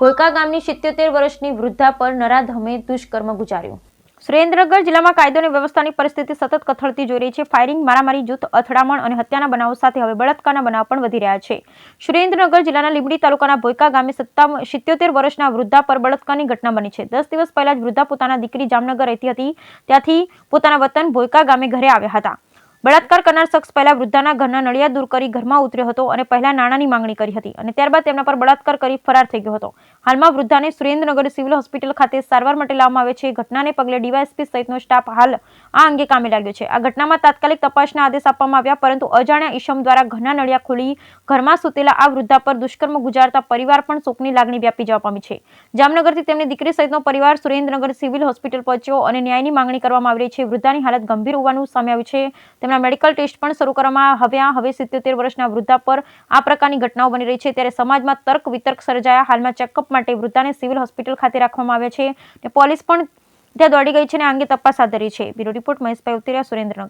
ભોયકા ગામની 77 વર્ષની વૃદ્ધા પર નરાધમે દુષ્કર્મ ગુજાર્યું। સુરેન્દ્રનગર જિલ્લામાં કાયદો અને વ્યવસ્થાની પરિસ્થિતિ સતત કથળતી જોઈ રહી છે। ફાયરિંગ, મારામારી, જૂથ અથડામણ અને હત્યાના બનાવો સાથે હવે બળાત્કારના બનાવ પણ વધી રહ્યા છે। સુરેન્દ્રનગર જિલ્લાના લીંબડી તાલુકાના ભોયકા ગામે 77 વર્ષના વૃદ્ધા પર બળાત્કારની ઘટના બની છે। 10 દિવસ પહેલા જ વૃદ્ધા પોતાના દીકરી જામનગર રહેતી હતી, ત્યાંથી પોતાના વતન ભોયકા ગામે ઘરે આવ્યા હતા। બળાત્કાર કરનાર શખ્સ પહેલા વૃદ્ધાના ઘરના નળિયા દૂર કરી ઘરમાં ઉતર્યો હતો અને પહેલા નાણાંની માંગણી કરી હતી અને ત્યારબાદ તેમના પર બળાત્કાર કરી ફરાર થઈ ગયો હતો। હાલમાં વૃદ્ધાને સુરેન્દ્રનગર સિવિલ હોસ્પિટલ ખાતે સારવાર માટે લાવવામાં આવે છે। ઘટનાને પગલે ડીવાયએસપી સહિતનો સ્ટાફ હાલ આ અંગે કામે લાગ્યો છે। આ ઘટનામાં તાત્કાલિક તપાસના આદેશ આપવામાં આવ્યા, પરંતુ અજાણ્યા ઈસમ દ્વારા ઘરના નળિયા ખોલી ઘરમાં સૂતેલા આ વૃદ્ધા પર દુષ્કર્મ ગુજારતા પરિવાર પણ શોકની લાગણી વ્યાપી જવા પામી છે। જામનગરથી તેમની દીકરી સહિતનો પરિવાર સુરેન્દ્રનગર સિવિલ હોસ્પિટલ પહોંચ્યો અને ન્યાયની માંગણી કરવામાં આવી રહી છે। વૃદ્ધાની હાલત ગંભીર હોવાનું સામે આવ્યું છે। તેમના મેડિકલ ટેસ્ટ પણ શરૂ કરવામાં આવ્યા। હવે 77 વર્ષના વૃદ્ધા પર આ પ્રકારની ઘટનાઓ બની રહી છે, ત્યારે સમાજમાં તર્ક વિતર્ક સર્જાયા। હાલમાં ચેકઅપ માટે વૃદ્ધાને સિવિલ હોસ્પિટલ ખાતે રાખવામાં આવ્યા છે અને પોલીસ પણ ત્યાં દોડી ગઈ છે અને આ અંગે તપાસ હાથ ધરી છે। બ્યુરો રિપોર્ટ મહેશભાઈ ઉતેરિયા, સુરેન્દ્રનગર।